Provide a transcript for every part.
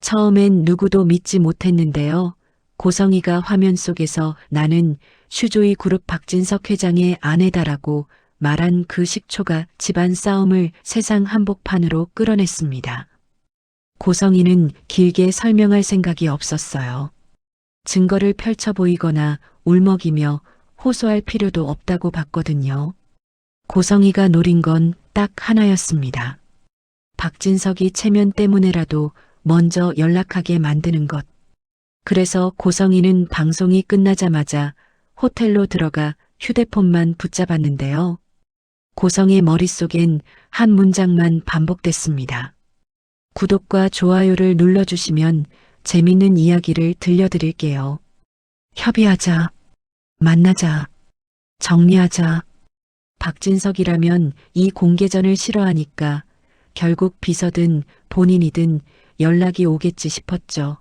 처음엔 누구도 믿지 못했는데요. 고성이가 화면 속에서 나는 슈조이 그룹 박진석 회장의 아내다라고 말한 그 식초가 집안 싸움을 세상 한복판으로 끌어냈습니다. 고성이는 길게 설명할 생각이 없었어요. 증거를 펼쳐 보이거나 울먹이며 호소할 필요도 없다고 봤거든요. 고성이가 노린 건 딱 하나였습니다. 박진석이 체면 때문에라도 먼저 연락하게 만드는 것. 그래서 고성이는 방송이 끝나자마자 호텔로 들어가 휴대폰만 붙잡았는데요. 고성의 머릿속엔 한 문장만 반복됐습니다. 구독과 좋아요를 눌러주시면 재밌는 이야기를 들려드릴게요. 협의하자. 만나자. 정리하자. 박진석이라면 이 공개전을 싫어하니까 결국 비서든 본인이든 연락이 오겠지 싶었죠.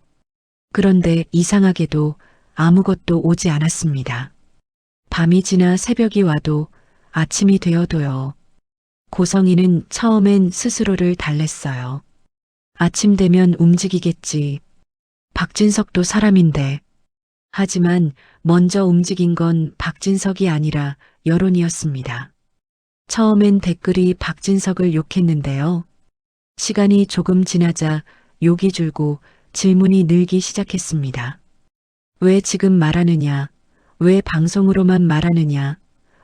그런데 이상하게도 아무것도 오지 않았습니다. 밤이 지나 새벽이 와도 아침이 되어도요. 고성이는 처음엔 스스로를 달랬어요. 아침 되면 움직이겠지. 박진석도 사람인데. 하지만 먼저 움직인 건 박진석이 아니라 여론이었습니다. 처음엔 댓글이 박진석을 욕했는데요. 시간이 조금 지나자 욕이 줄고 질문이 늘기 시작했습니다. 왜 지금 말하느냐? 왜 방송으로만 말하느냐?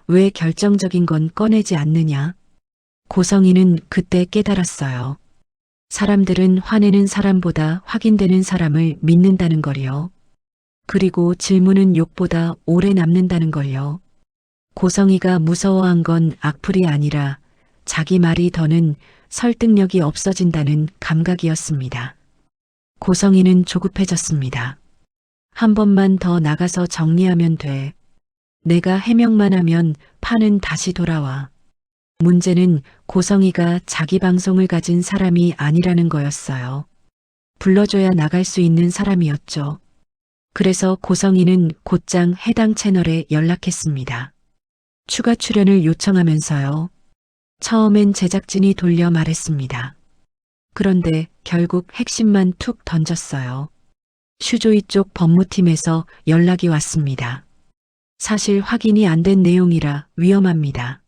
왜 결정적인 건 꺼내지 않느냐? 고성이는 그때 깨달았어요. 사람들은 화내는 사람보다 확인되는 사람을 믿는다는 걸요. 그리고 질문은 욕보다 오래 남는다는 걸요. 고성이가 무서워한 건 악플이 아니라 자기 말이 더는 설득력이 없어진다는 감각이었습니다. 고성이는 조급해졌습니다. 한 번만 더 나가서 정리하면 돼. 내가 해명만 하면 판은 다시 돌아와. 문제는 고성이가 자기 방송을 가진 사람이 아니라는 거였어요. 불러줘야 나갈 수 있는 사람이었죠. 그래서 고성이는 곧장 해당 채널에 연락했습니다. 추가 출연을 요청하면서요. 처음엔 제작진이 돌려 말했습니다. 그런데 결국 핵심만 툭 던졌어요. 슈조이 쪽 법무팀에서 연락이 왔습니다. 사실 확인이 안 된 내용이라 위험합니다.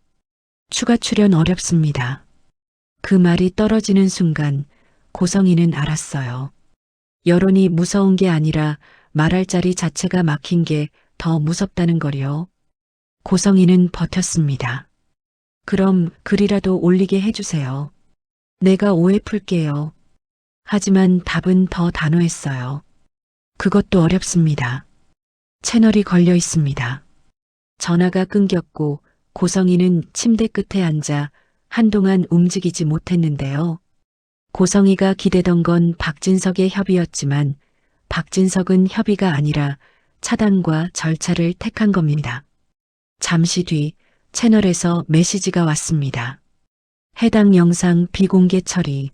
추가 출연 어렵습니다. 그 말이 떨어지는 순간 고성이는 알았어요. 여론이 무서운 게 아니라 말할 자리 자체가 막힌 게 더 무섭다는 거요. 고성이는 버텼습니다. 그럼 글이라도 올리게 해주세요. 내가 오해 풀게요. 하지만 답은 더 단호했어요. 그것도 어렵습니다. 채널이 걸려 있습니다. 전화가 끊겼고 고성이는 침대 끝에 앉아 한동안 움직이지 못했는데요. 고성이가 기대던 건 박진석의 협의였지만 박진석은 협의가 아니라 차단과 절차를 택한 겁니다. 잠시 뒤 채널에서 메시지가 왔습니다. 해당 영상 비공개 처리.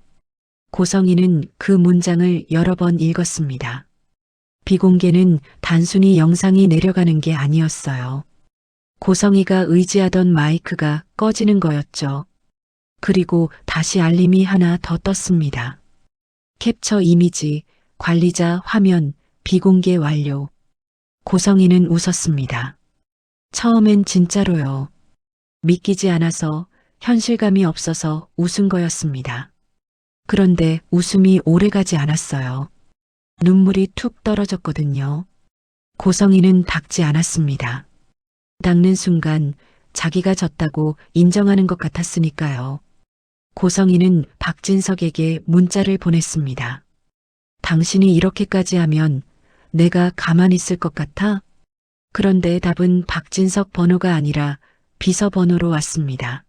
고성이는 그 문장을 여러 번 읽었습니다. 비공개는 단순히 영상이 내려가는 게 아니었어요. 고성이가 의지하던 마이크가 꺼지는 거였죠. 그리고 다시 알림이 하나 더 떴습니다. 캡처 이미지, 관리자 화면, 비공개 완료. 고성이는 웃었습니다. 처음엔 진짜로요. 믿기지 않아서 현실감이 없어서 웃은 거였습니다. 그런데 웃음이 오래가지 않았어요. 눈물이 툭 떨어졌거든요. 고성이는 닦지 않았습니다. 닦는 순간 자기가 졌다고 인정하는 것 같았으니까요. 고성이는 박진석에게 문자를 보냈습니다. 당신이 이렇게까지 하면 내가 가만히 있을 것 같아? 그런데 답은 박진석 번호가 아니라 비서 번호로 왔습니다.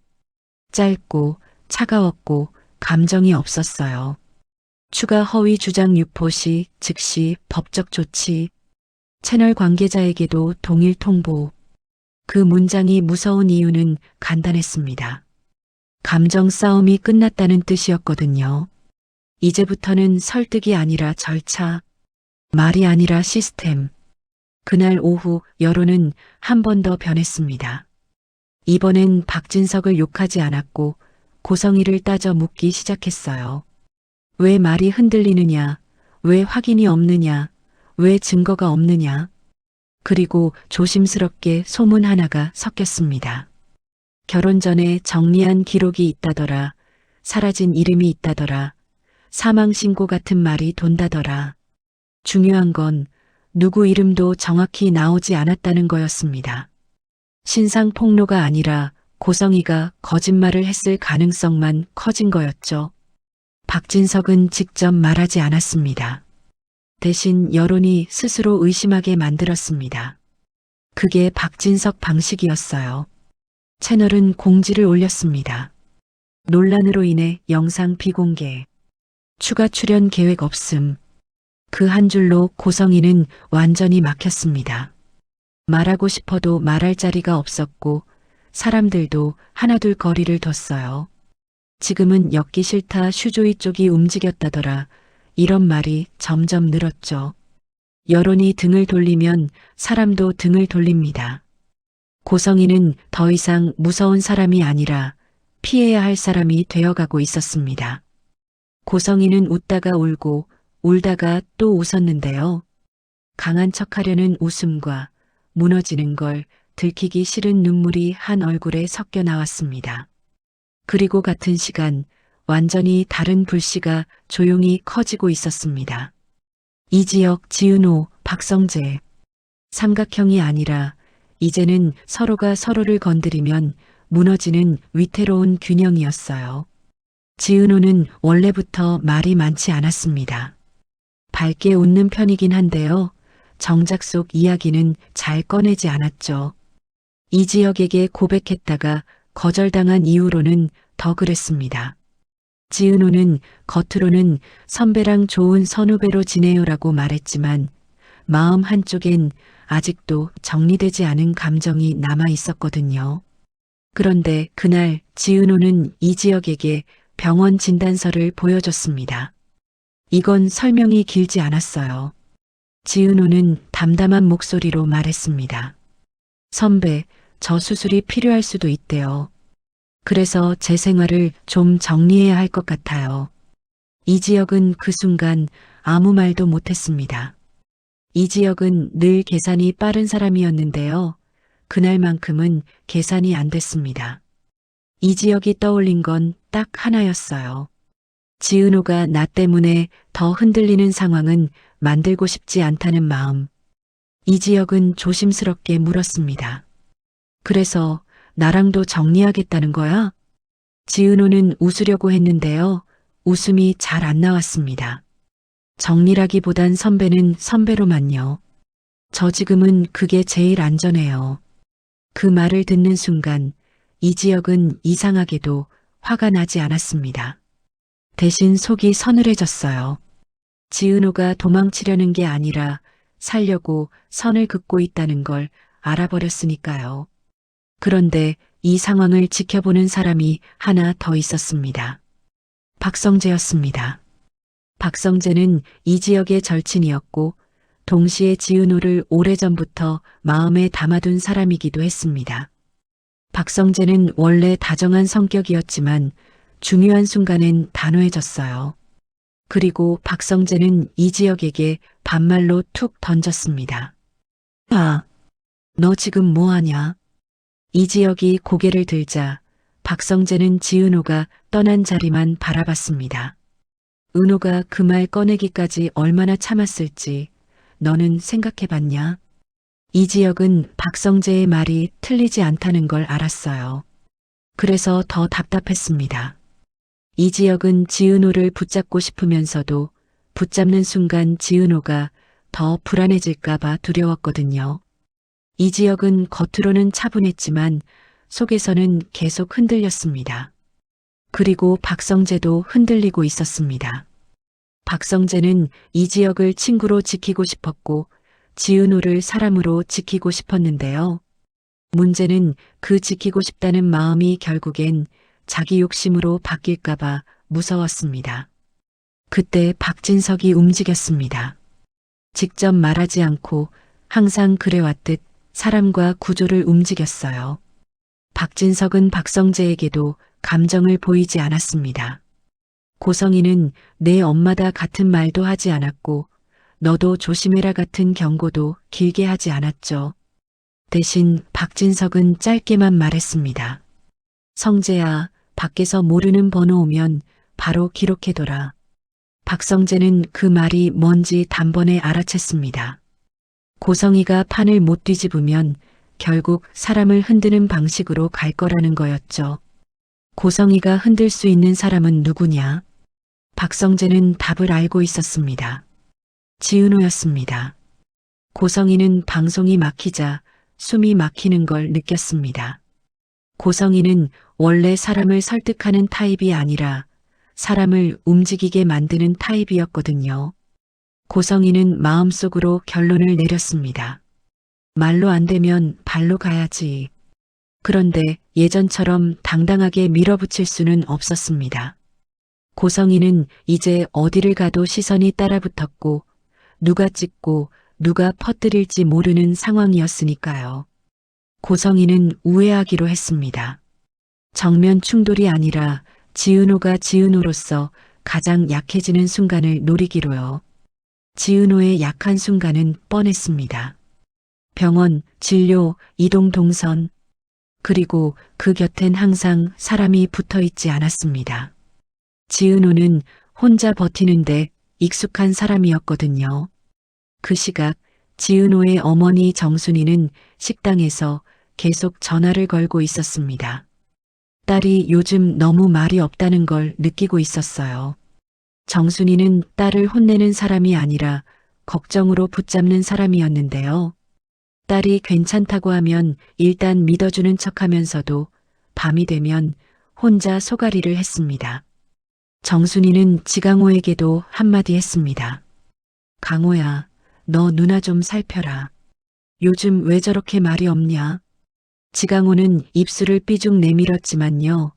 짧고 차가웠고 감정이 없었어요. 추가 허위 주장 유포 시 즉시 법적 조치. 채널 관계자에게도 동일 통보. 그 문장이 무서운 이유는 간단했습니다. 감정 싸움이 끝났다는 뜻이었거든요. 이제부터는 설득이 아니라 절차, 말이 아니라 시스템. 그날 오후 여론은 한 번 더 변했습니다. 이번엔 박진석을 욕하지 않았고 고성이를 따져 묻기 시작했어요. 왜 말이 흔들리느냐? 왜 확인이 없느냐? 왜 증거가 없느냐? 그리고 조심스럽게 소문 하나가 섞였습니다. 결혼 전에 정리한 기록이 있다더라. 사라진 이름이 있다더라. 사망신고 같은 말이 돈다더라. 중요한 건 누구 이름도 정확히 나오지 않았다는 거였습니다. 신상 폭로가 아니라 고성이가 거짓말을 했을 가능성만 커진 거였죠. 박진석은 직접 말하지 않았습니다. 대신 여론이 스스로 의심하게 만들었습니다. 그게 박진석 방식이었어요. 채널은 공지를 올렸습니다. 논란으로 인해 영상 비공개. 추가 출연 계획 없음. 그 한 줄로 고성이는 완전히 막혔습니다. 말하고 싶어도 말할 자리가 없었고 사람들도 하나둘 거리를 뒀어요. 지금은 엮기 싫다 슈조이 쪽이 움직였다더라. 이런 말이 점점 늘었죠. 여론이 등을 돌리면 사람도 등을 돌립니다. 고성이는 더 이상 무서운 사람이 아니라 피해야 할 사람이 되어가고 있었습니다. 고성이는 웃다가 울고 울다가 또 웃었는데요. 강한 척하려는 웃음과 무너지는 걸 들키기 싫은 눈물이 한 얼굴에 섞여 나왔습니다. 그리고 같은 시간 완전히 다른 불씨가 조용히 커지고 있었습니다. 이지혁, 지은호, 박성재. 삼각형이 아니라 이제는 서로가 서로를 건드리면 무너지는 위태로운 균형이었어요. 지은호는 원래부터 말이 많지 않았습니다. 밝게 웃는 편이긴 한데요. 정작 속 이야기는 잘 꺼내지 않았죠. 이지혁에게 고백했다가 거절당한 이후로는 더 그랬습니다. 지은호는 겉으로는 선배랑 좋은 선후배로 지내요라고 말했지만 마음 한쪽엔 아직도 정리되지 않은 감정이 남아 있었거든요. 그런데 그날 지은호는 이지혁에게 병원 진단서를 보여줬습니다. 이건 설명이 길지 않았어요. 지은호는 담담한 목소리로 말했습니다. 선배, 저 수술이 필요할 수도 있대요. 그래서 제 생활을 좀 정리해야 할 것 같아요. 이지혁은 그 순간 아무 말도 못했습니다. 이지혁은 늘 계산이 빠른 사람이었는데요. 그날만큼은 계산이 안 됐습니다. 이지혁이 떠올린 건 딱 하나였어요. 지은호가 나 때문에 더 흔들리는 상황은 만들고 싶지 않다는 마음. 이지혁은 조심스럽게 물었습니다. 그래서 나랑도 정리하겠다는 거야? 지은호는 웃으려고 했는데요. 웃음이 잘 안 나왔습니다. 정리라기보단 선배는 선배로만요. 저 지금은 그게 제일 안전해요. 그 말을 듣는 순간 이지혁은 이상하게도 화가 나지 않았습니다. 대신 속이 서늘해졌어요. 지은호가 도망치려는 게 아니라 살려고 선을 긋고 있다는 걸 알아버렸으니까요. 그런데 이 상황을 지켜보는 사람이 하나 더 있었습니다. 박성재였습니다. 박성재는 이지혁의 절친이었고 동시에 지은호를 오래전부터 마음에 담아둔 사람이기도 했습니다. 박성재는 원래 다정한 성격이었지만 중요한 순간엔 단호해졌어요. 그리고 박성재는 이지혁에게 반말로 툭 던졌습니다. 아, 너 지금 뭐하냐? 이지혁이 고개를 들자 박성재는 지은호가 떠난 자리만 바라봤습니다. 은호가 그 말 꺼내기까지 얼마나 참았을지 너는 생각해봤냐? 이지혁은 박성재의 말이 틀리지 않다는 걸 알았어요. 그래서 더 답답했습니다. 이지혁은 지은호를 붙잡고 싶으면서도 붙잡는 순간 지은호가 더 불안해질까봐 두려웠거든요. 이지혁은 겉으로는 차분했지만 속에서는 계속 흔들렸습니다. 그리고 박성재도 흔들리고 있었습니다. 박성재는 이지혁을 친구로 지키고 싶었고 지은호를 사람으로 지키고 싶었는데요. 문제는 그 지키고 싶다는 마음이 결국엔 자기 욕심으로 바뀔까봐 무서웠습니다. 그때 박진석이 움직였습니다. 직접 말하지 않고 항상 그래왔듯 사람과 구조를 움직였어요. 박진석은 박성재에게도 감정을 보이지 않았습니다. 고성이는 내 엄마다 같은 말도 하지 않았고 너도 조심해라 같은 경고도 길게 하지 않았죠. 대신 박진석은 짧게만 말했습니다. 성재야, 밖에서 모르는 번호 오면 바로 기록해둬라. 박성재는 그 말이 뭔지 단번에 알아챘습니다. 고성이가 판을 못 뒤집으면 결국 사람을 흔드는 방식으로 갈 거라는 거였죠. 고성이가 흔들 수 있는 사람은 누구냐? 박성재는 답을 알고 있었습니다. 지은호였습니다. 고성이는 방송이 막히자 숨이 막히는 걸 느꼈습니다. 고성이는 원래 사람을 설득하는 타입이 아니라 사람을 움직이게 만드는 타입이었거든요. 고성이는 마음속으로 결론을 내렸습니다. 말로 안 되면 발로 가야지. 그런데 예전처럼 당당하게 밀어붙일 수는 없었습니다. 고성이는 이제 어디를 가도 시선이 따라붙었고 누가 찍고 누가 퍼뜨릴지 모르는 상황이었으니까요. 고성이는 우회하기로 했습니다. 정면 충돌이 아니라 지은호가 지은호로서 가장 약해지는 순간을 노리기로요. 지은호의 약한 순간은 뻔했습니다. 병원, 진료, 이동 동선, 그리고 그 곁엔 항상 사람이 붙어 있지 않았습니다. 지은호는 혼자 버티는데 익숙한 사람이었거든요. 그 시각 지은호의 어머니 정순이는 식당에서 계속 전화를 걸고 있었습니다. 딸이 요즘 너무 말이 없다는 걸 느끼고 있었어요. 정순이는 딸을 혼내는 사람이 아니라 걱정으로 붙잡는 사람이었는데요. 딸이 괜찮다고 하면 일단 믿어주는 척하면서도 밤이 되면 혼자 소가리를 했습니다. 정순이는 지강호에게도 한마디 했습니다. 강호야, 너 누나 좀 살펴라. 요즘 왜 저렇게 말이 없냐? 지강호는 입술을 삐죽 내밀었지만요.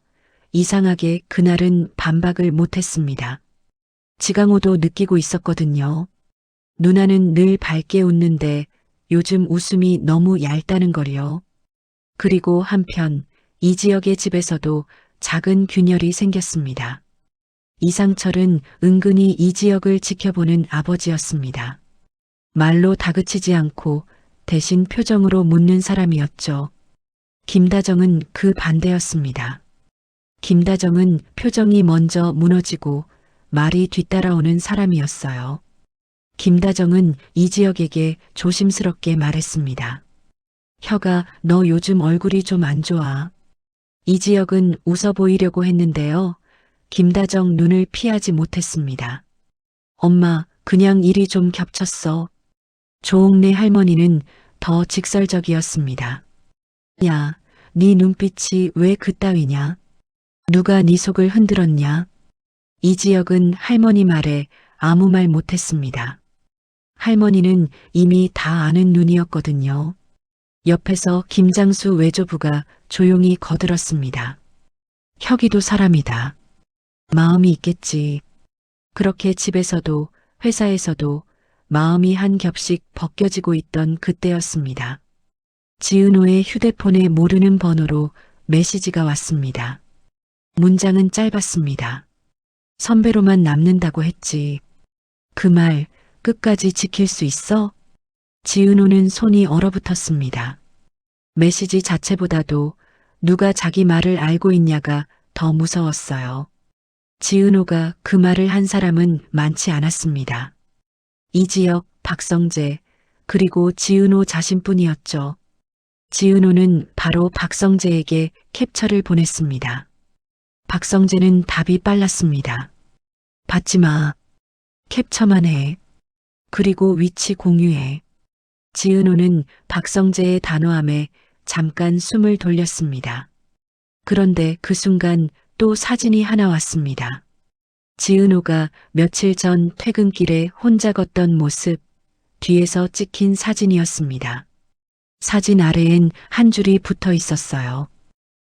이상하게 그날은 반박을 못했습니다. 지강호도 느끼고 있었거든요. 누나는 늘 밝게 웃는데 요즘 웃음이 너무 얇다는 걸요. 그리고 한편 이 지역의 집에서도 작은 균열이 생겼습니다. 이상철은 은근히 이 지역을 지켜보는 아버지였습니다. 말로 다그치지 않고 대신 표정으로 묻는 사람이었죠. 김다정은 그 반대였습니다. 김다정은 표정이 먼저 무너지고 말이 뒤따라오는 사람이었어요. 김다정은 이 지역에게 조심스럽게 말했습니다. 혀가 너 요즘 얼굴이 좀 안 좋아. 이 지역은 웃어 보이려고 했는데요. 김다정 눈을 피하지 못했습니다. 엄마, 그냥 일이 좀 겹쳤어. 조옥래 할머니는 더 직설적이었습니다. 야, 네 눈빛이 왜 그따위냐? 누가 네 속을 흔들었냐? 이 지역은 할머니 말에 아무 말 못했습니다. 할머니는 이미 다 아는 눈이었거든요. 옆에서 김장수 외조부가 조용히 거들었습니다. 혁이도 사람이다. 마음이 있겠지. 그렇게 집에서도 회사에서도 마음이 한 겹씩 벗겨지고 있던 그때였습니다. 지은호의 휴대폰에 모르는 번호로 메시지가 왔습니다. 문장은 짧았습니다. 선배로만 남는다고 했지. 그 말 끝까지 지킬 수 있어? 지은호는 손이 얼어붙었습니다. 메시지 자체보다도 누가 자기 말을 알고 있냐가 더 무서웠어요. 지은호가 그 말을 한 사람은 많지 않았습니다. 이지혁, 박성재, 그리고 지은호 자신뿐이었죠. 지은호는 바로 박성재에게 캡처를 보냈습니다. 박성재는 답이 빨랐습니다. 받지 마. 캡처만 해. 그리고 위치 공유해. 지은호는 박성재의 단호함에 잠깐 숨을 돌렸습니다. 그런데 그 순간 또 사진이 하나 왔습니다. 지은호가 며칠 전 퇴근길에 혼자 걷던 모습, 뒤에서 찍힌 사진이었습니다. 사진 아래엔 한 줄이 붙어 있었어요.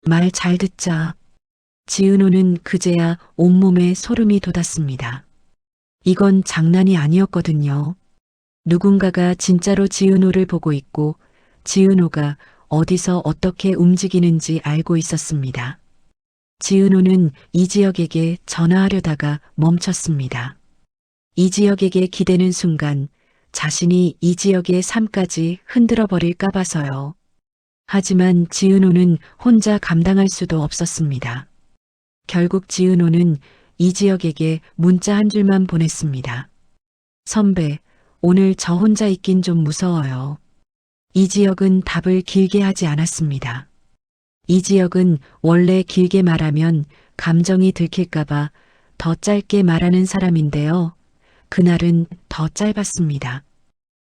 말 잘 듣자. 지은호는 그제야 온몸에 소름이 돋았습니다. 이건 장난이 아니었거든요. 누군가가 진짜로 지은호를 보고 있고 지은호가 어디서 어떻게 움직이는지 알고 있었습니다. 지은호는 이지혁에게 전화하려다가 멈췄습니다. 이지혁에게 기대는 순간 자신이 이지혁의 삶까지 흔들어 버릴까 봐서요. 하지만 지은호는 혼자 감당할 수도 없었습니다. 결국 지은호는 이지혁에게 문자 한 줄만 보냈습니다. 선배, 오늘 저 혼자 있긴 좀 무서워요. 이지혁은 답을 길게 하지 않았습니다. 이지혁은 원래 길게 말하면 감정이 들킬까봐 더 짧게 말하는 사람인데요. 그날은 더 짧았습니다.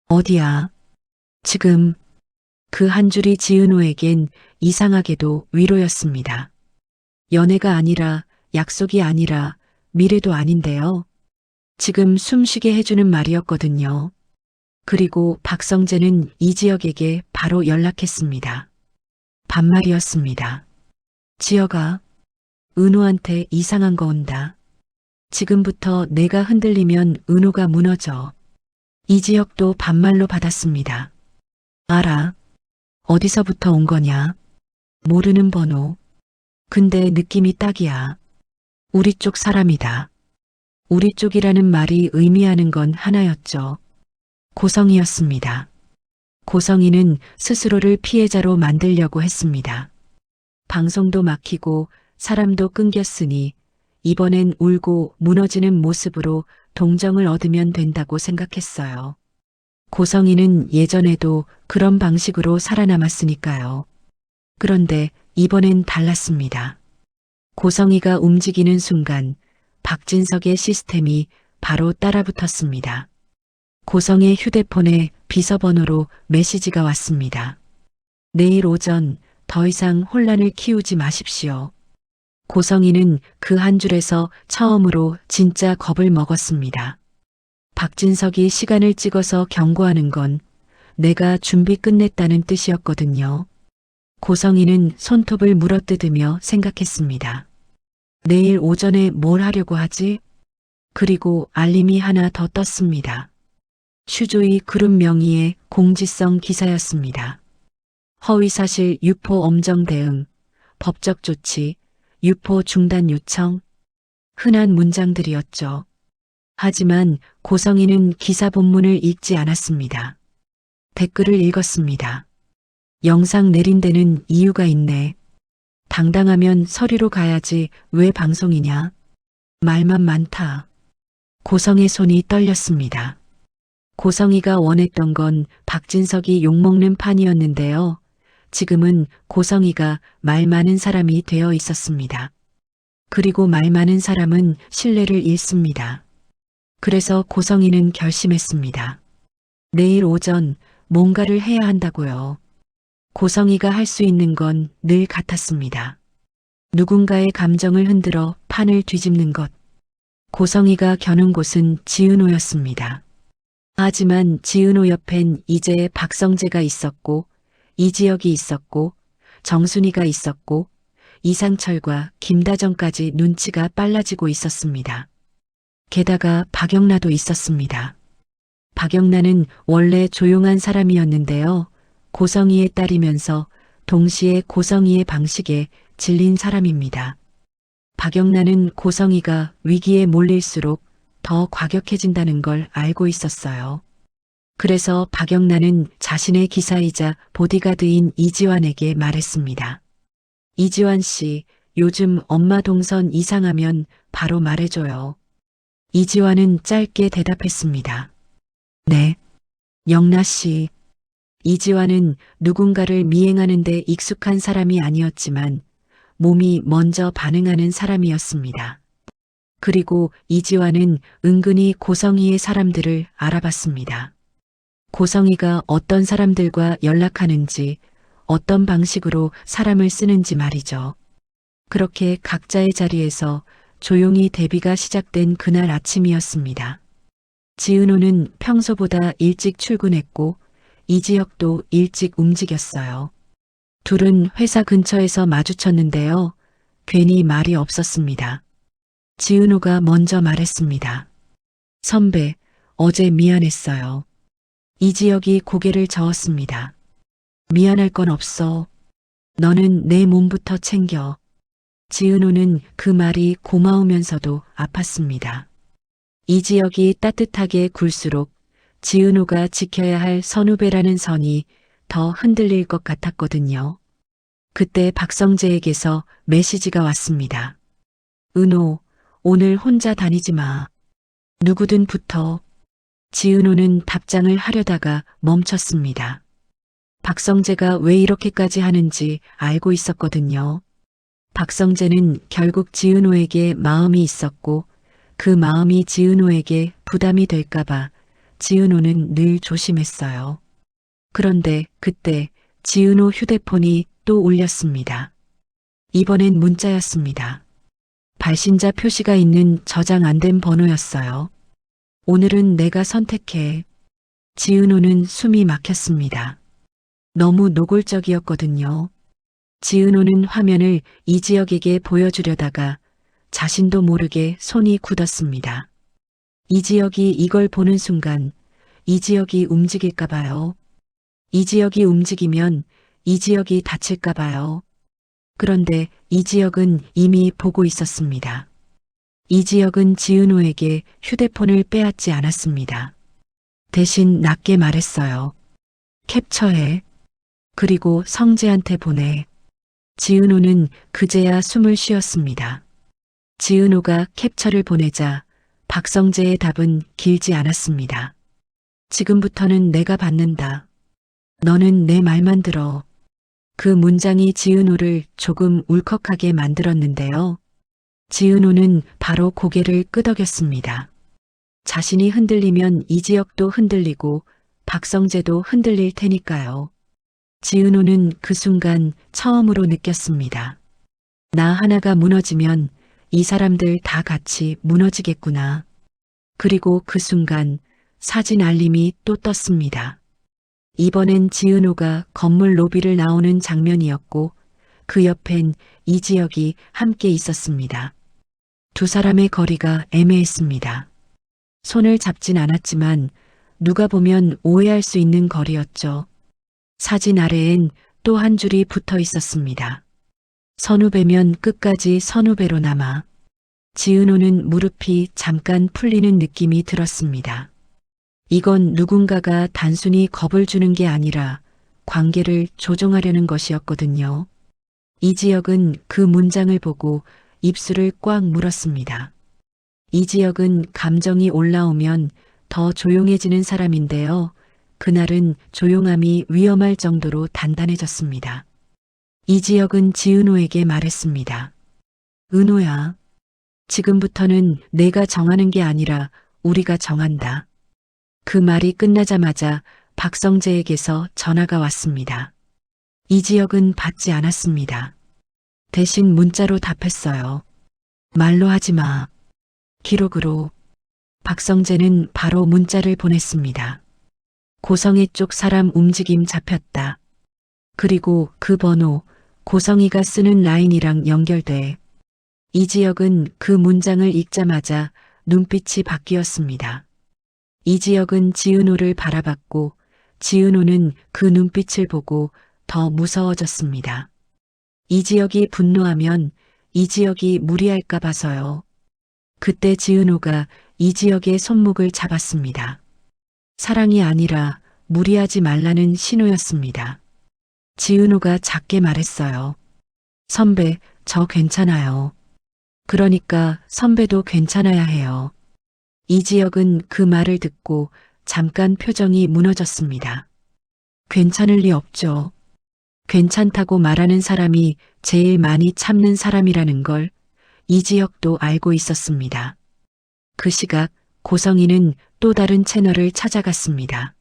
어디야? 지금. 그 한 줄이 지은호에겐 이상하게도 위로였습니다. 연애가 아니라, 약속이 아니라, 미래도 아닌데요. 지금 숨쉬게 해주는 말이었거든요. 그리고 박성재는 이지혁에게 바로 연락했습니다. 반말이었습니다. 지혁아, 은호한테 이상한 거 온다. 지금부터 내가 흔들리면 은호가 무너져. 이지혁도 반말로 받았습니다. 알아. 어디서부터 온 거냐? 모르는 번호. 근데 느낌이 딱이야. 우리 쪽 사람이다. 우리 쪽이라는 말이 의미하는 건 하나였죠. 고성이었습니다. 고성이는 스스로를 피해자로 만들려고 했습니다. 방송도 막히고 사람도 끊겼으니 이번엔 울고 무너지는 모습으로 동정을 얻으면 된다고 생각했어요. 고성이는 예전에도 그런 방식으로 살아남았으니까요. 그런데 이번엔 달랐습니다. 고성이가 움직이는 순간 박진석의 시스템이 바로 따라붙었습니다. 고성의 휴대폰에 비서번호로 메시지가 왔습니다. 내일 오전 더 이상 혼란을 키우지 마십시오. 고성이는 그 한 줄에서 처음으로 진짜 겁을 먹었습니다. 박진석이 시간을 찍어서 경고하는 건 내가 준비 끝냈다는 뜻이었거든요. 고성이는 손톱을 물어뜯으며 생각했습니다. 내일 오전에 뭘 하려고 하지? 그리고 알림이 하나 더 떴습니다. 슈조이 그룹 명의의 공지성 기사였습니다. 허위사실 유포 엄정 대응, 법적 조치, 유포 중단 요청. 흔한 문장들이었죠. 하지만 고성이는 기사 본문을 읽지 않았습니다. 댓글을 읽었습니다. 영상 내린 데는 이유가 있네. 당당하면 서류로 가야지 왜 방송이냐. 말만 많다. 고성의 손이 떨렸습니다. 고성이가 원했던 건 박진석이 욕먹는 판이었는데요. 지금은 고성이가 말 많은 사람이 되어 있었습니다. 그리고 말 많은 사람은 신뢰를 잃습니다. 그래서 고성이는 결심했습니다. 내일 오전 뭔가를 해야 한다고요. 고성이가 할 수 있는 건 늘 같았습니다. 누군가의 감정을 흔들어 판을 뒤집는 것. 고성이가 겨눈 곳은 지은호였습니다. 하지만 지은호 옆엔 이제 박성재가 있었고 이지혁이 있었고 정순이가 있었고 이상철과 김다정까지 눈치가 빨라지고 있었습니다. 게다가 박영란도 있었습니다. 박영란은 원래 조용한 사람이었는데요. 고성이의 딸이면서 동시에 고성이의 방식에 질린 사람입니다. 박영란은 고성이가 위기에 몰릴수록 더 과격해진다는 걸 알고 있었어요. 그래서 박영란은 자신의 기사이자 보디가드인 이지환에게 말했습니다. 이지환 씨, 요즘 엄마 동선 이상하면 바로 말해줘요. 이지환은 짧게 대답했습니다. 네. 영라 씨. 이지환은 누군가를 미행하는 데 익숙한 사람이 아니었지만 몸이 먼저 반응하는 사람이었습니다. 그리고 이지환은 은근히 고성이의 사람들을 알아봤습니다. 고성이가 어떤 사람들과 연락하는지, 어떤 방식으로 사람을 쓰는지 말이죠. 그렇게 각자의 자리에서 조용히 대비가 시작된 그날 아침이었습니다. 지은호는 평소보다 일찍 출근했고 이지혁도 일찍 움직였어요. 둘은 회사 근처에서 마주쳤는데요. 괜히 말이 없었습니다. 지은호가 먼저 말했습니다. 선배, 어제 미안했어요. 이지혁이 고개를 저었습니다. 미안할 건 없어. 너는 내 몸부터 챙겨. 지은호는 그 말이 고마우면서도 아팠습니다. 이지혁이 따뜻하게 굴수록 지은호가 지켜야 할 선후배라는 선이 더 흔들릴 것 같았거든요. 그때 박성재에게서 메시지가 왔습니다. 은호, 오늘 혼자 다니지 마. 누구든 붙어. 지은호는 답장을 하려다가 멈췄습니다. 박성재가 왜 이렇게까지 하는지 알고 있었거든요. 박성재는 결국 지은호에게 마음이 있었고 그 마음이 지은호에게 부담이 될까봐 지은호는 늘 조심했어요. 그런데 그때 지은호 휴대폰이 또 울렸습니다. 이번엔 문자였습니다. 발신자 표시가 있는 저장 안 된 번호였어요. 오늘은 내가 선택해. 지은호는 숨이 막혔습니다. 너무 노골적이었거든요. 지은호는 화면을 이지혁에게 보여주려다가 자신도 모르게 손이 굳었습니다. 이지혁이 이걸 보는 순간 이지혁이 움직일까 봐요. 이지혁이 움직이면 이지혁이 다칠까 봐요. 그런데 이지혁은 이미 보고 있었습니다. 이지혁은 지은호에게 휴대폰을 빼앗지 않았습니다. 대신 낮게 말했어요. 캡처해. 그리고 성재한테 보내. 지은호는 그제야 숨을 쉬었습니다. 지은호가 캡처를 보내자 박성재의 답은 길지 않았습니다. 지금부터는 내가 받는다. 너는 내 말만 들어. 그 문장이 지은호를 조금 울컥하게 만들었는데요. 지은호는 바로 고개를 끄덕였습니다. 자신이 흔들리면 이지혁도 흔들리고 박성재도 흔들릴 테니까요. 지은호는 그 순간 처음으로 느꼈습니다. 나 하나가 무너지면 이 사람들 다 같이 무너지겠구나. 그리고 그 순간 사진 알림이 또 떴습니다. 이번엔 지은호가 건물 로비를 나오는 장면이었고 그 옆엔 이지혁이 함께 있었습니다. 두 사람의 거리가 애매했습니다. 손을 잡진 않았지만 누가 보면 오해할 수 있는 거리였죠. 사진 아래엔 또 한 줄이 붙어 있었습니다. 선후배면 끝까지 선후배로 남아. 지은호는 무릎이 잠깐 풀리는 느낌이 들었습니다. 이건 누군가가 단순히 겁을 주는 게 아니라 관계를 조종하려는 것이었거든요. 이지혁은 그 문장을 보고 입술을 꽉 물었습니다. 이지혁은 감정이 올라오면 더 조용해지는 사람인데요. 그날은 조용함이 위험할 정도로 단단해졌습니다. 이지혁은 지은호에게 말했습니다. 은호야, 지금부터는 내가 정하는 게 아니라 우리가 정한다. 그 말이 끝나자마자 박성재에게서 전화가 왔습니다. 이지혁은 받지 않았습니다. 대신 문자로 답했어요. 말로 하지 마. 기록으로. 박성재는 바로 문자를 보냈습니다. 고성희 쪽 사람 움직임 잡혔다. 그리고 그 번호 고성희가 쓰는 라인이랑 연결돼. 이지혁은 그 문장을 읽자마자 눈빛이 바뀌었습니다. 이지혁은 지은호를 바라봤고 지은호는 그 눈빛을 보고 더 무서워졌습니다. 이지혁이 분노하면 이지혁이 무리할까 봐서요. 그때 지은호가 이지혁의 손목을 잡았습니다. 사랑이 아니라 무리하지 말라는 신호였습니다. 지은호가 작게 말했어요. 선배, 저 괜찮아요. 그러니까 선배도 괜찮아야 해요. 이지혁은 그 말을 듣고 잠깐 표정이 무너졌습니다. 괜찮을 리 없죠. 괜찮다고 말하는 사람이 제일 많이 참는 사람이라는 걸 이지혁도 알고 있었습니다. 그 시각 고성희는 또 다른 채널을 찾아갔습니다.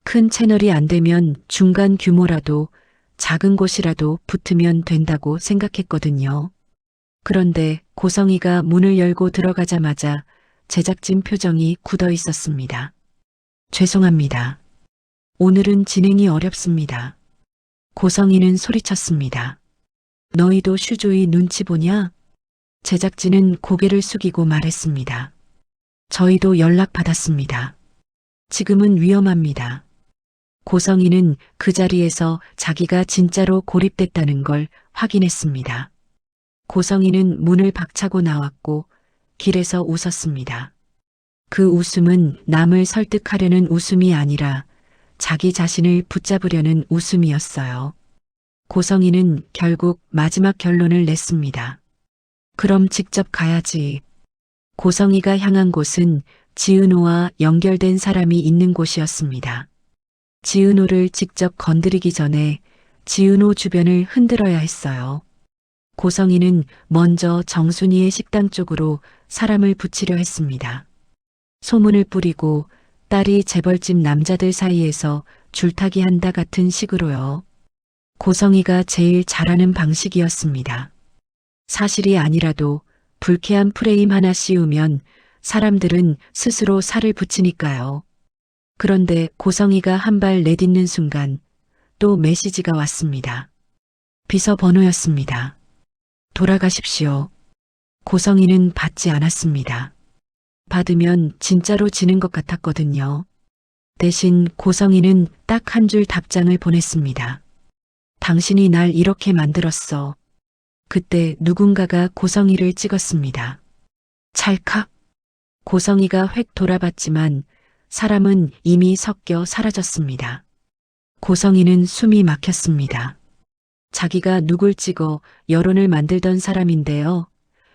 큰 채널이 안 되면 중간 규모라도 작은 곳이라도 붙으면 된다고 생각했거든요. 그런데 고성희가 문을 열고 들어가자마자 제작진 표정이 굳어 있었습니다. 죄송합니다. 오늘은 진행이 어렵습니다. 고성희는 소리쳤습니다. 너희도 슈조이 눈치 보냐? 제작진은 고개를 숙이고 말했습니다. 저희도 연락받았습니다. 지금은 위험합니다. 고성희는 그 자리에서 자기가 진짜로 고립됐다는 걸 확인했습니다. 고성이는 문을 박차고 나왔고 길에서 웃었습니다. 그 웃음은 남을 설득하려는 웃음이 아니라 자기 자신을 붙잡으려는 웃음이었어요. 고성이는 결국 마지막 결론을 냈습니다. 그럼 직접 가야지. 고성이가 향한 곳은 지은호와 연결된 사람이 있는 곳이었습니다. 지은호를 직접 건드리기 전에 지은호 주변을 흔들어야 했어요. 고성이는 먼저 정순이의 식당 쪽으로 사람을 붙이려 했습니다. 소문을 뿌리고 딸이 재벌집 남자들 사이에서 줄타기 한다 같은 식으로요. 고성이가 제일 잘하는 방식이었습니다. 사실이 아니라도 불쾌한 프레임 하나 씌우면 사람들은 스스로 살을 붙이니까요. 그런데 고성이가 한 발 내딛는 순간 또 메시지가 왔습니다. 비서 번호였습니다. 돌아가십시오. 고성이는 받지 않았습니다. 받으면 진짜로 지는 것 같았거든요. 대신 고성이는 딱 한 줄 답장을 보냈습니다. 당신이 날 이렇게 만들었어. 그때 누군가가 고성이를 찍었습니다. 찰칵. 고성이가 획 돌아봤지만 사람은 이미 섞여 사라졌습니다. 고성이는 숨이 막혔습니다. 자기가 누굴 찍어 여론을 만들던 사람인데요.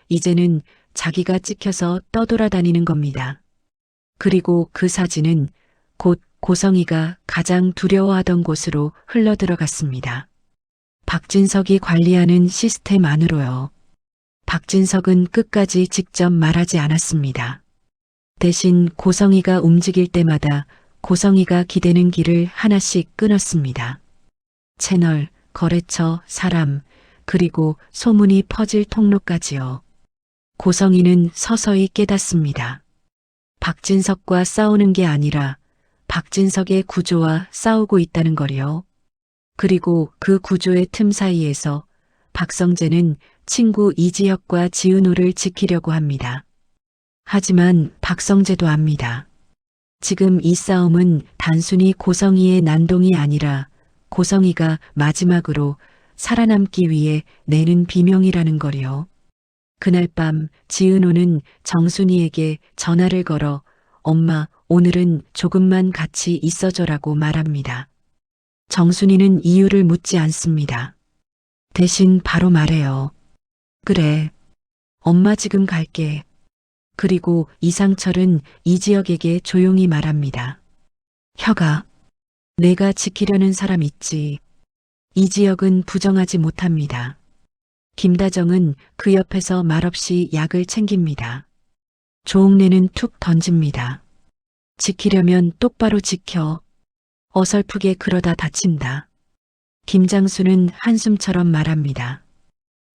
이제는 자기가 찍혀서 떠돌아다니는 겁니다. 그리고 그 사진은 곧 고성이가 가장 두려워하던 곳으로 흘러들어갔습니다. 박진석이 관리하는 시스템 안으로요. 박진석은 끝까지 직접 말하지 않았습니다. 대신 고성이가 움직일 때마다 고성이가 기대는 길을 하나씩 끊었습니다. 채널, 거래처, 사람, 그리고 소문이 퍼질 통로까지요. 고성이는 서서히 깨닫습니다. 박진석과 싸우는 게 아니라 박진석의 구조와 싸우고 있다는 거요. 그리고 그 구조의 틈 사이에서 박성재는 친구 이지혁과 지은호를 지키려고 합니다. 하지만 박성재도 압니다. 지금 이 싸움은 단순히 고성이의 난동이 아니라 고성이가 마지막으로 살아남기 위해 내는 비명이라는 거요. 그날 밤 지은호는 정순이에게 전화를 걸어 엄마, 오늘은 조금만 같이 있어줘라고 말합니다. 정순이는 이유를 묻지 않습니다. 대신 바로 말해요. 그래. 엄마 지금 갈게. 그리고 이상철은 이지혁에게 조용히 말합니다. 혁아, 내가 지키려는 사람 있지. 이지혁은 부정하지 못합니다. 김다정은 그 옆에서 말없이 약을 챙깁니다. 조옥래는 툭 던집니다. 지키려면 똑바로 지켜. 어설프게 그러다 다친다. 김장수는 한숨처럼 말합니다.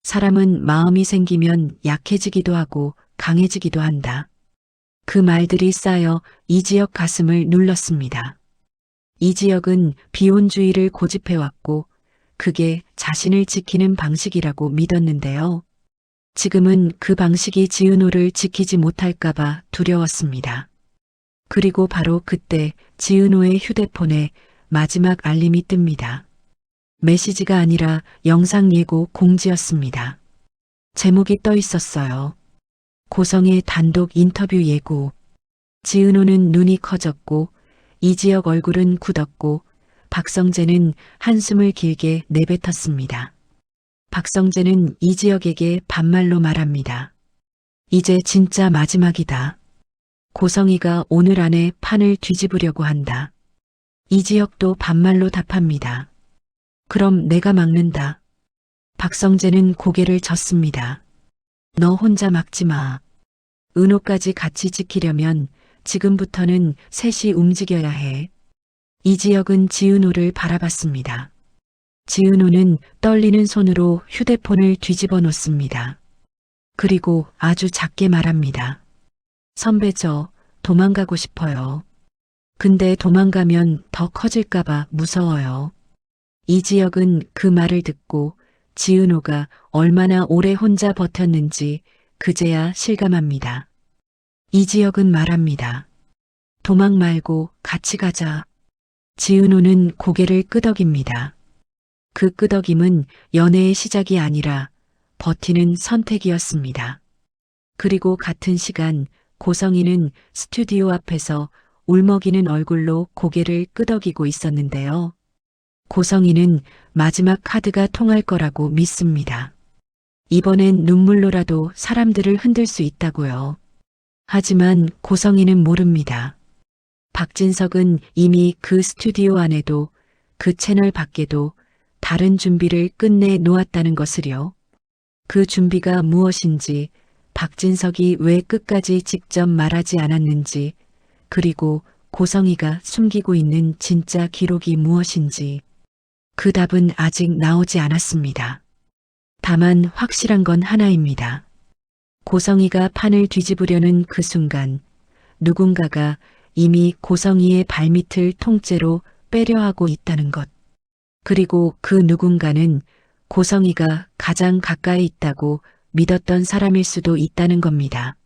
사람은 마음이 생기면 약해지기도 하고 강해지기도 한다. 그 말들이 쌓여 이지혁 가슴을 눌렀습니다. 이지혁은 비혼주의를 고집해왔고 그게 자신을 지키는 방식이라고 믿었는데요. 지금은 그 방식이 지은호를 지키지 못할까봐 두려웠습니다. 그리고 바로 그때 지은호의 휴대폰에 마지막 알림이 뜹니다. 메시지가 아니라 영상 예고 공지였습니다. 제목이 떠 있었어요. 고성의 단독 인터뷰 예고. 지은호는 눈이 커졌고 이지혁 얼굴은 굳었고 박성재는 한숨을 길게 내뱉었습니다. 박성재는 이지혁에게 반말로 말합니다. 이제 진짜 마지막이다. 고성이가 오늘 안에 판을 뒤집으려고 한다. 이지혁도 반말로 답합니다. 그럼 내가 막는다. 박성재는 고개를 젓습니다. 너 혼자 막지 마. 은호까지 같이 지키려면 지금부터는 셋이 움직여야 해. 이지혁은 지은호를 바라봤습니다. 지은호는 떨리는 손으로 휴대폰을 뒤집어 놓습니다. 그리고 아주 작게 말합니다. 선배 저 도망가고 싶어요. 근데 도망가면 더 커질까봐 무서워요. 이지혁은 그 말을 듣고 지은호가 얼마나 오래 혼자 버텼는지 그제야 실감합니다. 이지혁은 말합니다. 도망 말고 같이 가자. 지은호는 고개를 끄덕입니다. 그 끄덕임은 연애의 시작이 아니라 버티는 선택이었습니다. 그리고 같은 시간 고성이는 스튜디오 앞에서 울먹이는 얼굴로 고개를 끄덕이고 있었는데요. 고성이는 마지막 카드가 통할 거라고 믿습니다. 이번엔 눈물로라도 사람들을 흔들 수 있다고요. 하지만 고성이는 모릅니다. 박진석은 이미 그 스튜디오 안에도 그 채널 밖에도 다른 준비를 끝내 놓았다는 것을요. 그 준비가 무엇인지, 박진석이 왜 끝까지 직접 말하지 않았는지, 그리고 고성이가 숨기고 있는 진짜 기록이 무엇인지, 그 답은 아직 나오지 않았습니다. 다만 확실한 건 하나입니다. 고성이가 판을 뒤집으려는 그 순간 누군가가 이미 고성이의 발밑을 통째로 빼려 하고 있다는 것. 그리고 그 누군가는 고성이가 가장 가까이 있다고 믿었던 사람일 수도 있다는 겁니다.